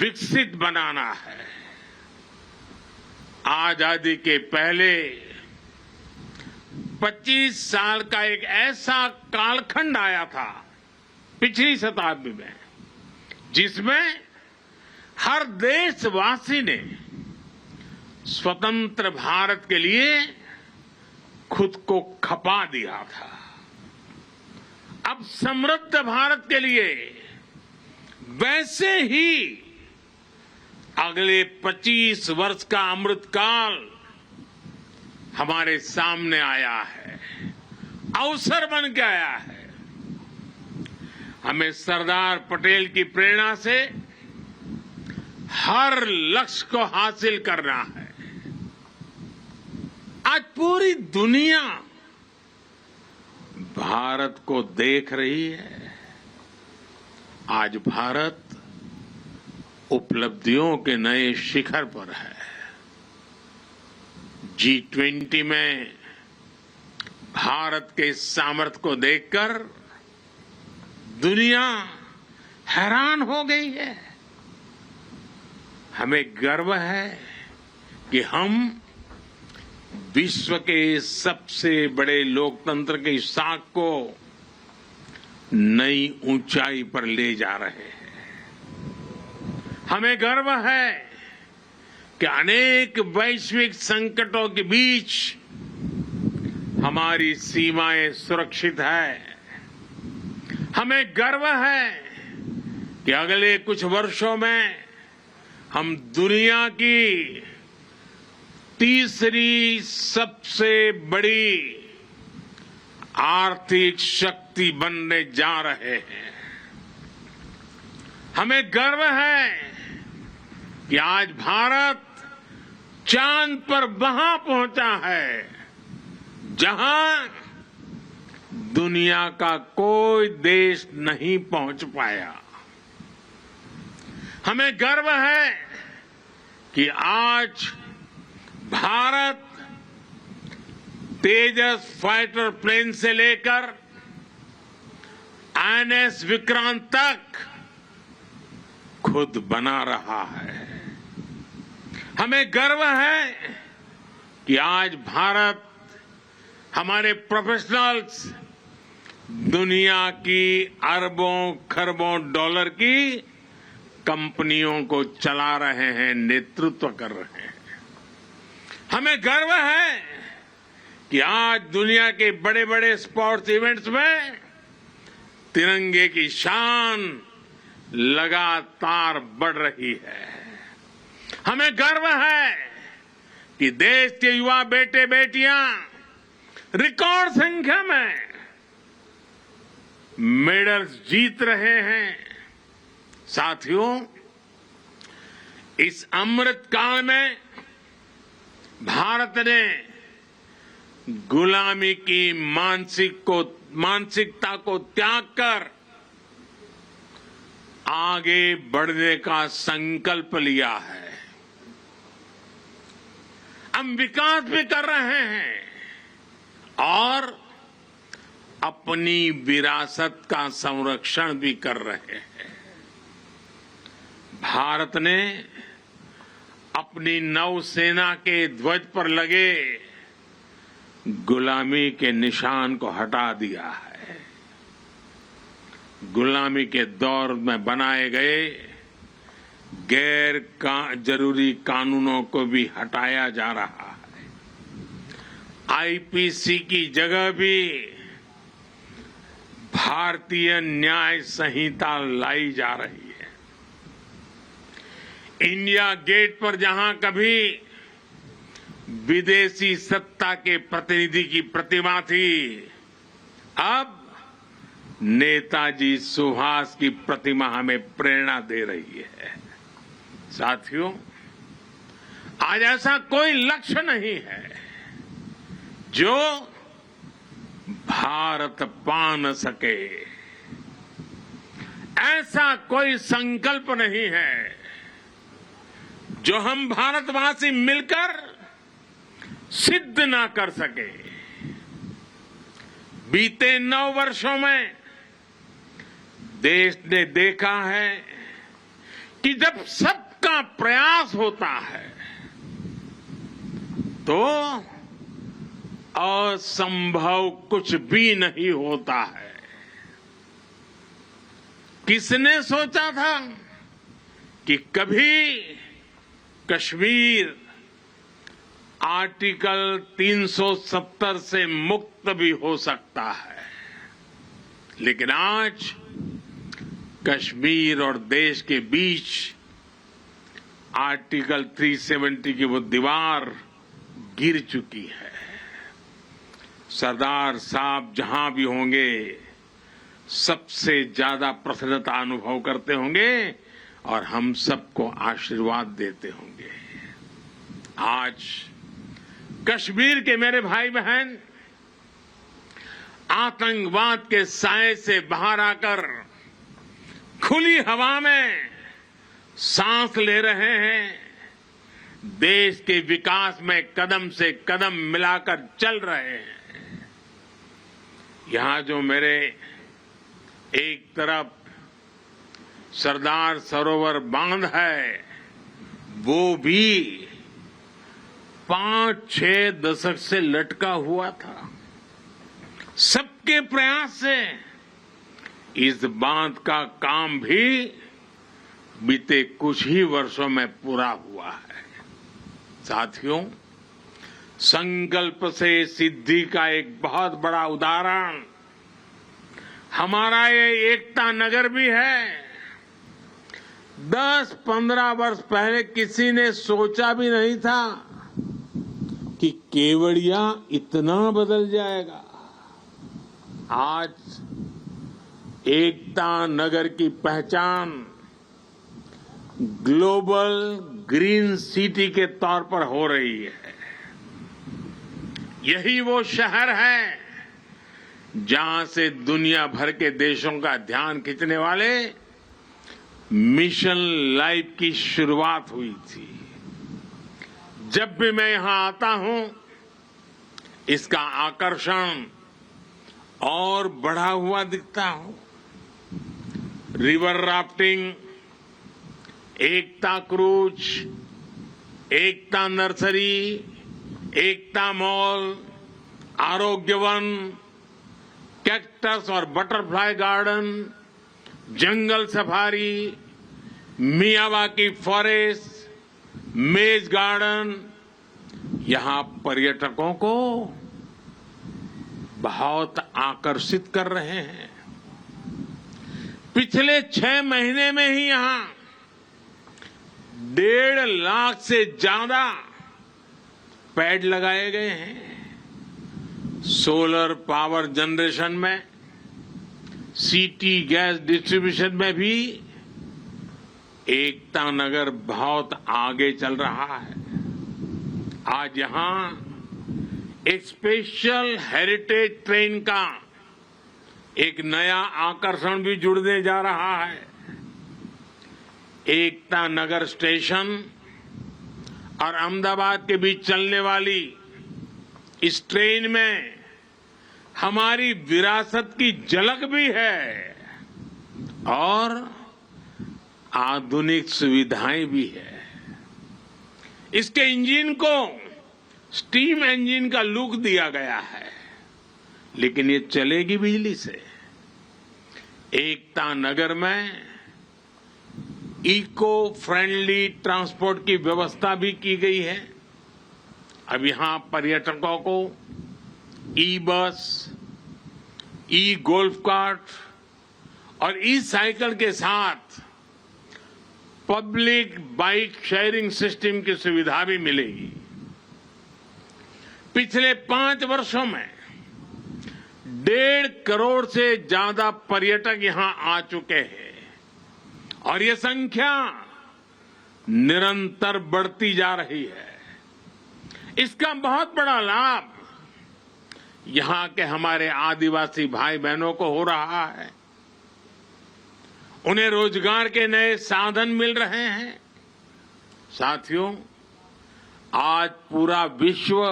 विकसित बनाना है। आजादी के पहले 25 साल का एक ऐसा कालखंड आया था पिछली शताब्दी में, जिसमें हर देशवासी ने स्वतंत्र भारत के लिए खुद को खपा दिया था। अब समृद्ध भारत के लिए वैसे ही अगले 25 वर्ष का अमृतकाल हमारे सामने आया है, अवसर बन के आया है। हमें सरदार पटेल की प्रेरणा से हर लक्ष्य को हासिल करना है। आज पूरी दुनिया भारत को देख रही है। आज भारत उपलब्धियों के नए शिखर पर है। G20 में भारत के सामर्थ्य को देखकर दुनिया हैरान हो गई है। हमें गर्व है कि हम विश्व के सबसे बड़े लोकतंत्र की साख को नई ऊंचाई पर ले जा रहे हैं। हमें गर्व है कि अनेक वैश्विक संकटों के बीच हमारी सीमाएं सुरक्षित है। हमें गर्व है कि अगले कुछ वर्षों में हम दुनिया की तीसरी सबसे बड़ी आर्थिक शक्ति बनने जा रहे हैं। हमें गर्व है कि आज भारत चांद पर वहां पहुंचा है जहां दुनिया का कोई देश नहीं पहुंच पाया। हमें गर्व है कि आज भारत तेजस फाइटर प्लेन से लेकर INS विक्रांत तक खुद बना रहा है। हमें गर्व है कि आज भारत हमारे प्रोफेशनल्स दुनिया की अरबों खरबों डॉलर की कंपनियों को चला रहे हैं, नेतृत्व कर रहे हैं। हमें गर्व है कि आज दुनिया के बड़े बड़े स्पोर्ट्स इवेंट्स में तिरंगे की शान लगातार बढ़ रही है। हमें गर्व है कि देश के युवा बेटे बेटियां रिकॉर्ड संख्या में मेडल्स जीत रहे हैं। साथियों, इस अमृत काल में भारत ने गुलामी की मानसिकता को त्याग कर आगे बढ़ने का संकल्प लिया है। हम विकास भी कर रहे हैं और अपनी विरासत का संरक्षण भी कर रहे हैं। भारत ने अपनी नौसेना के ध्वज पर लगे गुलामी के निशान को हटा दिया है। गुलामी के दौर में बनाए गए जरूरी कानूनों को भी हटाया जा रहा है। IPC की जगह भी भारतीय न्याय संहिता लाई जा रही है। इंडिया गेट पर जहां कभी विदेशी सत्ता के प्रतिनिधि की प्रतिमा थी, अब नेताजी सुभाष की प्रतिमा हमें प्रेरणा दे रही है। साथियों, आज ऐसा कोई लक्ष्य नहीं है जो भारत पा न सके। ऐसा कोई संकल्प नहीं है जो हम भारतवासी मिलकर सिद्ध ना कर सके। बीते 9 वर्षों में देश ने देखा है कि जब सबका प्रयास होता है तो असंभव कुछ भी नहीं होता है। किसने सोचा था कि कभी कश्मीर आर्टिकल 370 से मुक्त भी हो सकता है, लेकिन आज कश्मीर और देश के बीच आर्टिकल 370 की वो दीवार गिर चुकी है। सरदार साहब जहां भी होंगे सबसे ज्यादा प्रसन्नता अनुभव करते होंगे और हम सबको आशीर्वाद देते होंगे। आज कश्मीर के मेरे भाई बहन आतंकवाद के साए से बाहर आकर खुली हवा में सांस ले रहे हैं, देश के विकास में कदम से कदम मिलाकर चल रहे हैं। यहां जो मेरे एक तरफ सरदार सरोवर बांध है, वो भी 5-6 दशक से लटका हुआ था। सबके प्रयास से इस बांध का काम भी बीते कुछ ही वर्षों में पूरा हुआ है। साथियों, संकल्प से सिद्धि का एक बहुत बड़ा उदाहरण हमारा ये एकता नगर भी है। 10-15 वर्ष पहले किसी ने सोचा भी नहीं था कि केवड़िया इतना बदल जाएगा। आज एकता नगर की पहचान ग्लोबल ग्रीन सिटी के तौर पर हो रही है। यही वो शहर है जहां से दुनिया भर के देशों का ध्यान खींचने वाले मिशन लाइफ की शुरुआत हुई थी। जब भी मैं यहां आता हूं, इसका आकर्षण और बढ़ा हुआ दिखता हूं। रिवर राफ्टिंग, एकता क्रूज, एकता नर्सरी, एकता मॉल, आरोग्य वन, कैक्टस और बटरफ्लाई गार्डन, जंगल सफारी, मियावाकी फॉरेस्ट, मेज गार्डन, यहां पर्यटकों को बहुत आकर्षित कर रहे हैं। पिछले 6 महीने में ही यहां 1.5 लाख से ज्यादा पेड़ लगाए गए हैं। सोलर पावर जनरेशन में, सिटी गैस डिस्ट्रीब्यूशन में भी एकता नगर बहुत आगे चल रहा है। आज यहां एक स्पेशल हेरिटेज ट्रेन का एक नया आकर्षण भी जुड़ने जा रहा है। एकता नगर स्टेशन और अहमदाबाद के बीच चलने वाली इस ट्रेन में हमारी विरासत की झलक भी है और आधुनिक सुविधाएं भी है। इसके इंजन को स्टीम इंजन का लुक दिया गया है, लेकिन ये चलेगी बिजली से। एकता नगर में इको फ्रेंडली ट्रांसपोर्ट की व्यवस्था भी की गई है। अब यहां पर्यटकों को ई बस, ई गोल्फ कार्ट और ई साइकिल के साथ पब्लिक बाइक शेयरिंग सिस्टम की सुविधा भी मिलेगी। पिछले 5 वर्षों में 1.5 करोड़ से ज्यादा पर्यटक यहां आ चुके हैं और ये संख्या निरंतर बढ़ती जा रही है। इसका बहुत बड़ा लाभ यहां के हमारे आदिवासी भाई बहनों को हो रहा है। उन्हें रोजगार के नए साधन मिल रहे हैं। साथियों, आज पूरा विश्व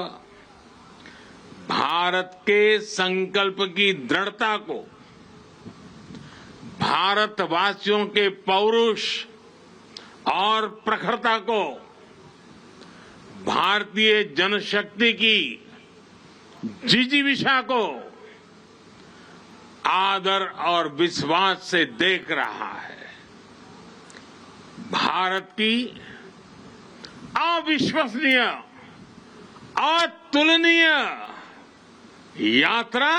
भारत के संकल्प की दृढ़ता को, भारतवासियों के पौरुष और प्रखरता को भारतीय जनशक्ति की जिजीविषा को आदर और विश्वास से देख रहा है। भारत की अविश्वसनीय, अतुलनीय यात्रा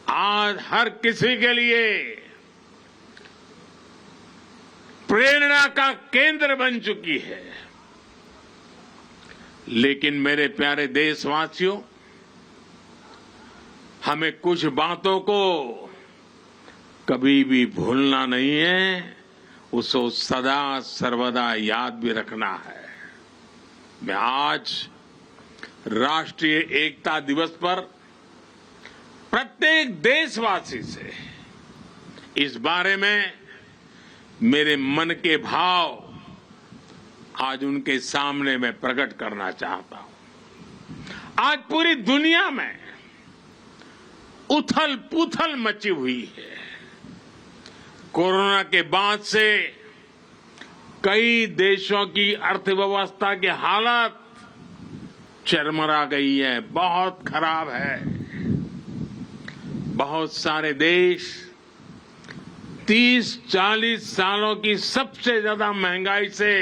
आज हर किसी के लिए प्रेरणा का केंद्र बन चुकी है। लेकिन मेरे प्यारे देशवासियों, हमें कुछ बातों को कभी भी भूलना नहीं है, उसको सदा सर्वदा याद भी रखना है। मैं आज राष्ट्रीय एकता दिवस पर प्रत्येक देशवासी से इस बारे में मेरे मन के भाव आज उनके सामने मैं प्रकट करना चाहता हूं। आज पूरी दुनिया में उथल पुथल मची हुई है। कोरोना के बाद से कई देशों की अर्थव्यवस्था की हालत चरमरा गई है, बहुत खराब है। बहुत सारे देश 30-40 सालों की सबसे ज्यादा महंगाई से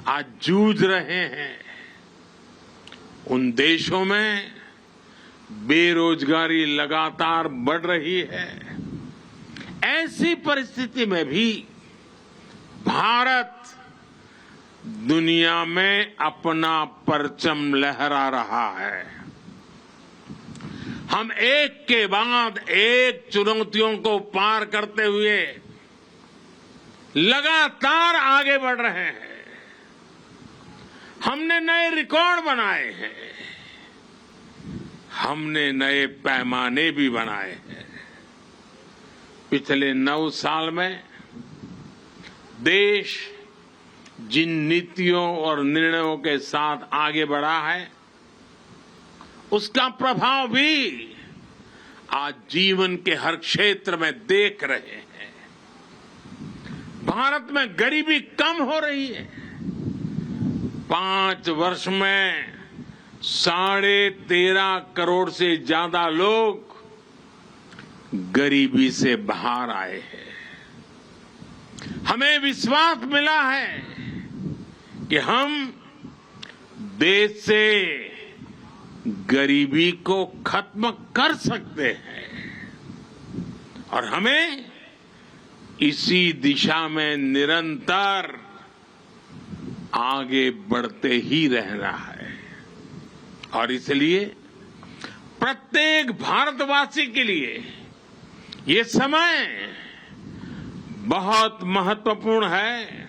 आज जूझ रहे हैं। उन देशों में बेरोजगारी लगातार बढ़ रही है। ऐसी परिस्थिति में भी भारत दुनिया में अपना परचम लहरा रहा है। हम एक के बाद एक चुनौतियों को पार करते हुए लगातार आगे बढ़ रहे हैं। हमने नए रिकॉर्ड बनाए हैं, हमने नए पैमाने भी बनाए हैं। पिछले 9 साल में देश जिन नीतियों और निर्णयों के साथ आगे बढ़ा है, उसका प्रभाव भी आज जीवन के हर क्षेत्र में देख रहे हैं। भारत में गरीबी कम हो रही है। 5 वर्ष में 13.5 करोड़ से ज्यादा लोग गरीबी से बाहर आए हैं। हमें विश्वास मिला है कि हम देश से गरीबी को खत्म कर सकते हैं और हमें इसी दिशा में निरंतर आगे बढ़ते ही रहना है। और इसलिए प्रत्येक भारतवासी के लिए ये समय बहुत महत्वपूर्ण है।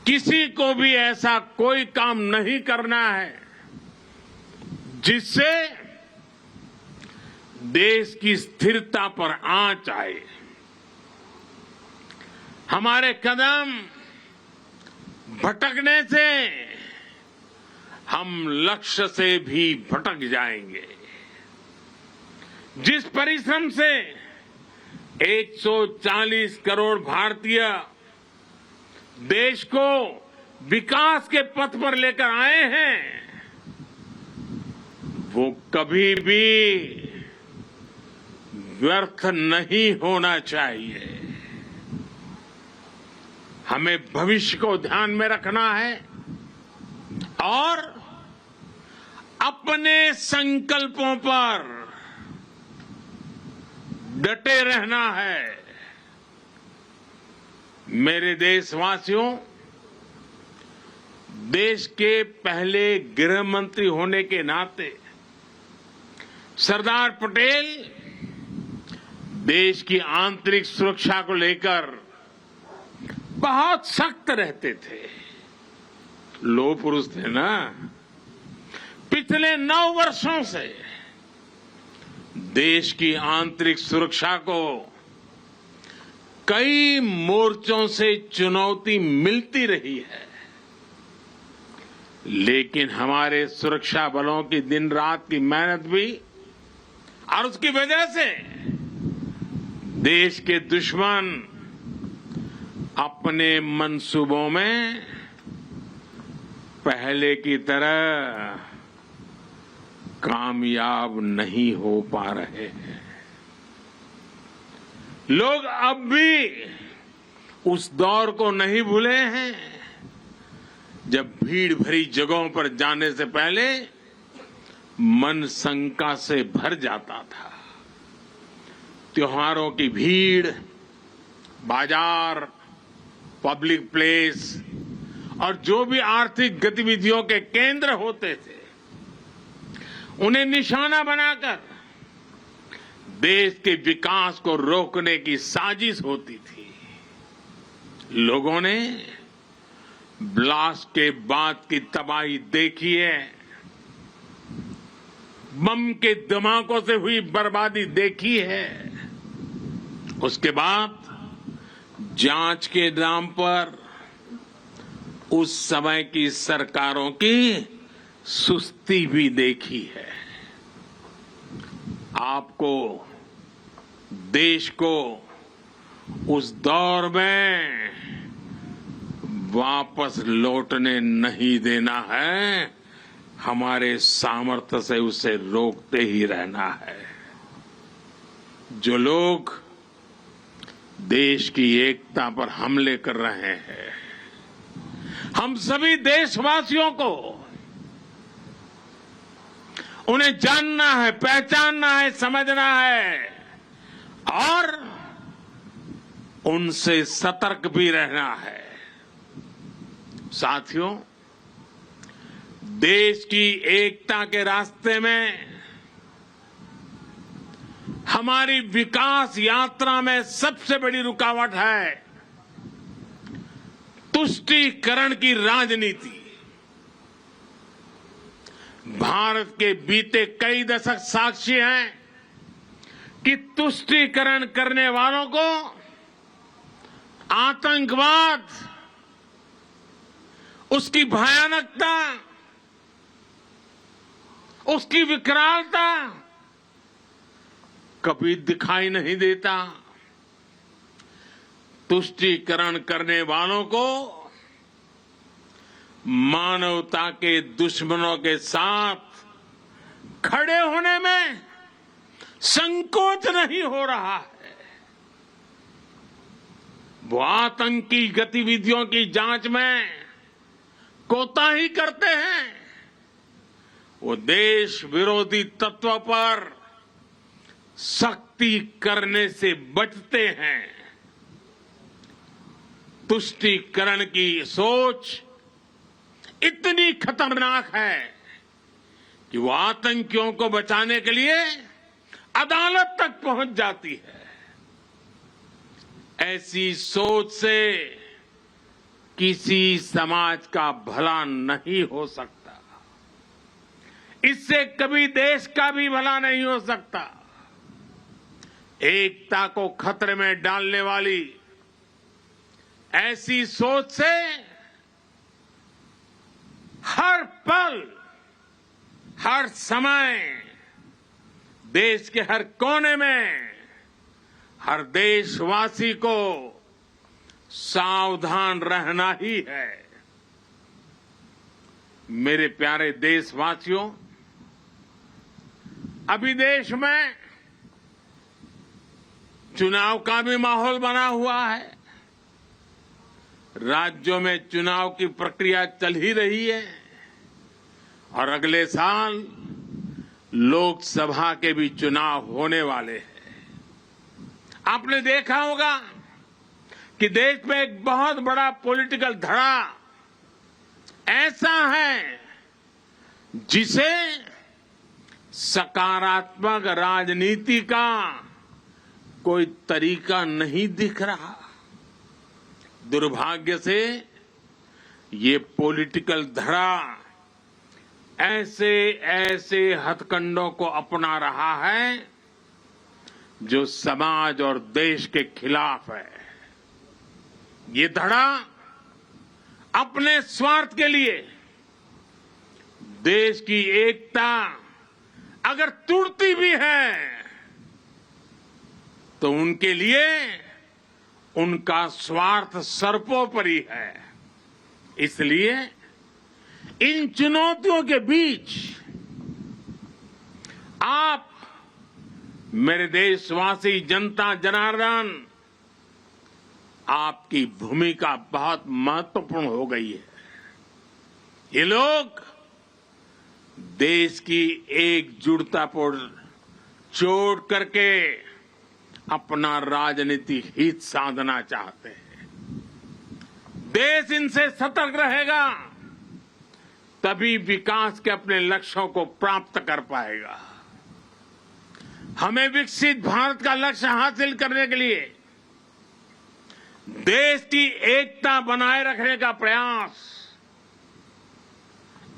किसी को भी ऐसा कोई काम नहीं करना है जिससे देश की स्थिरता पर आंच आए। हमारे कदम भटकने से हम लक्ष्य से भी भटक जाएंगे। जिस परिश्रम से 140 करोड़ भारतीय देश को विकास के पथ पर लेकर आए हैं, वो कभी भी व्यर्थ नहीं होना चाहिए। हमें भविष्य को ध्यान में रखना है और अपने संकल्पों पर डटे रहना है। मेरे देशवासियों, देश के पहले गृह मंत्री होने के नाते सरदार पटेल देश की आंतरिक सुरक्षा को लेकर बहुत सख्त रहते थे। लोह पुरुष थे ना। पिछले 9 वर्षों से देश की आंतरिक सुरक्षा को कई मोर्चों से चुनौती मिलती रही है, लेकिन हमारे सुरक्षा बलों की दिन रात की मेहनत भी और उसकी वजह से देश के दुश्मन अपने मंसूबों में पहले की तरह कामयाब नहीं हो पा रहे हैं। लोग अब भी उस दौर को नहीं भूले हैं जब भीड़ भरी जगहों पर जाने से पहले मन शंका से भर जाता था। त्योहारों की भीड़, बाजार, पब्लिक प्लेस और जो भी आर्थिक गतिविधियों के केंद्र होते थे, उन्हें निशाना बनाकर देश के विकास को रोकने की साजिश होती थी। लोगों ने ब्लास्ट के बाद की तबाही देखी है, बम के धमाकों से हुई बर्बादी देखी है। उसके बाद जांच के नाम पर उस समय की सरकारों की सुस्ती भी देखी है। आपको, देश को उस दौर में वापस लौटने नहीं देना है, हमारे सामर्थ्य से उसे रोकते ही रहना है। जो लोग देश की एकता पर हमले कर रहे हैं, हम सभी देशवासियों को उन्हें जानना है, पहचानना है, समझना है और उनसे सतर्क भी रहना है। साथियों, देश की एकता के रास्ते में हमारी विकास यात्रा में सबसे बड़ी रुकावट है तुष्टीकरण की राजनीति। भारत के बीते कई दशक साक्षी हैं कि तुष्टीकरण करने वालों को आतंकवाद, उसकी भयानकता, उसकी विकरालता कभी दिखाई नहीं देता। तुष्टीकरण करने वालों को मानवता के दुश्मनों के साथ खड़े होने में संकोच नहीं हो रहा है। वो आतंकी गतिविधियों की जांच में कोताही करते हैं, वो देश विरोधी तत्व पर सख्ती करने से बचते हैं। तुष्टीकरण की सोच इतनी खतरनाक है कि वो आतंकियों को बचाने के लिए अदालत तक पहुंच जाती है। ऐसी सोच से किसी समाज का भला नहीं हो सकता, इससे कभी देश का भी भला नहीं हो सकता। एकता को खतरे में डालने वाली ऐसी सोच से हर पल, हर समय देश के हर कोने में हर देशवासी को सावधान रहना ही है। मेरे प्यारे देशवासियों, अभी देश में चुनाव का भी माहौल बना हुआ है। राज्यों में चुनाव की प्रक्रिया चल ही रही है और अगले साल लोकसभा के भी चुनाव होने वाले हैं। आपने देखा होगा कि देश में एक बहुत बड़ा पॉलिटिकल धड़ा ऐसा है जिसे सकारात्मक राजनीति का कोई तरीका नहीं दिख रहा। दुर्भाग्य से ये पॉलिटिकल धड़ा ऐसे ऐसे हथकंडों को अपना रहा है जो समाज और देश के खिलाफ है। ये धड़ा अपने स्वार्थ के लिए देश की एकता अगर टूटती भी है तो उनके लिए उनका स्वार्थ सर्वोपरि है। इसलिए इन चुनौतियों के बीच आप मेरे देशवासी जनता जनार्दन, आपकी भूमिका बहुत महत्वपूर्ण हो गई है। ये लोग देश की एकजुटता पर चोट करके अपना राजनीतिक हित साधना चाहते हैं। देश इनसे सतर्क रहेगा तभी विकास के अपने लक्ष्यों को प्राप्त कर पाएगा। हमें विकसित भारत का लक्ष्य हासिल करने के लिए देश की एकता बनाए रखने का प्रयास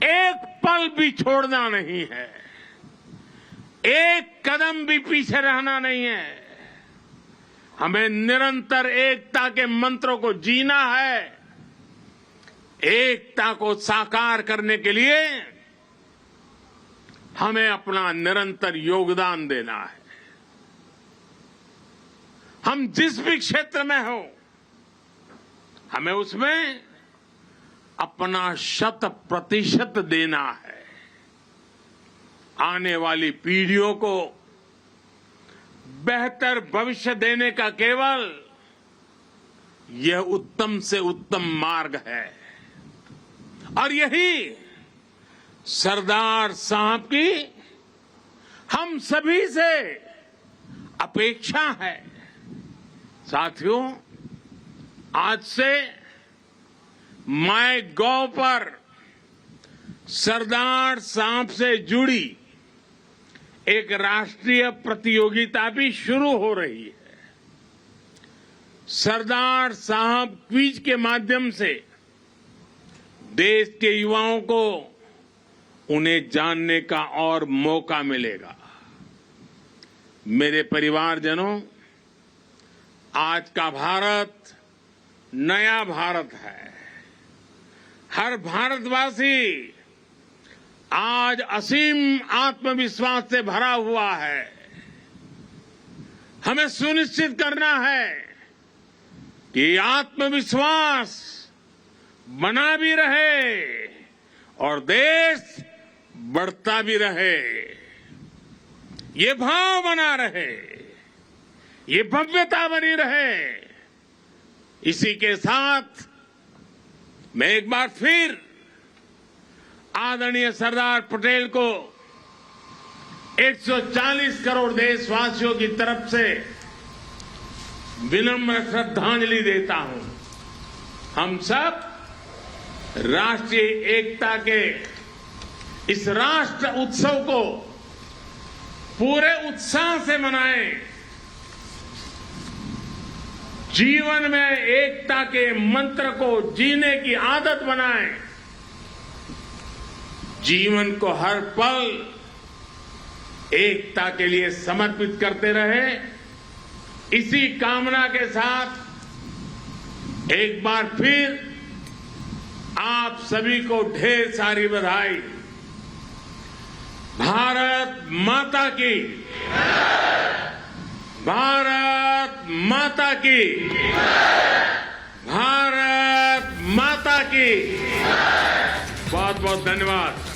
एक पल भी छोड़ना नहीं है, एक कदम भी पीछे रहना नहीं है। हमें निरंतर एकता के मंत्रों को जीना है। एकता को साकार करने के लिए हमें अपना निरंतर योगदान देना है। हम जिस भी क्षेत्र में हो, हमें उसमें अपना 100% देना है। आने वाली पीढ़ियों को बेहतर भविष्य देने का केवल यह उत्तम से उत्तम मार्ग है और यही सरदार साहब की हम सभी से अपेक्षा है। साथियों, आज से MyGov पर सरदार साहब से जुड़ी एक राष्ट्रीय प्रतियोगिता भी शुरू हो रही है। सरदार साहब क्विज के माध्यम से देश के युवाओं को उन्हें जानने का और मौका मिलेगा। मेरे परिवारजनों, आज का भारत नया भारत है। हर भारतवासी आज असीम आत्मविश्वास से भरा हुआ है। हमें सुनिश्चित करना है कि आत्मविश्वास बना भी रहे और देश बढ़ता भी रहे। ये भाव बना रहे, ये भव्यता बनी रहे। इसी के साथ मैं एक बार फिर आदरणीय सरदार पटेल को 140 करोड़ देशवासियों की तरफ से विनम्र श्रद्धांजलि देता हूं। हम सब राष्ट्रीय एकता के इस राष्ट्र उत्सव को पूरे उत्साह से मनाएं। जीवन में एकता के मंत्र को जीने की आदत बनाएं। जीवन को हर पल एकता के लिए समर्पित करते रहे। इसी कामना के साथ एक बार फिर आप सभी को ढेर सारी बधाई। भारत माता की, भारत माता की, भारत माता की। बहुत बहुत धन्यवाद।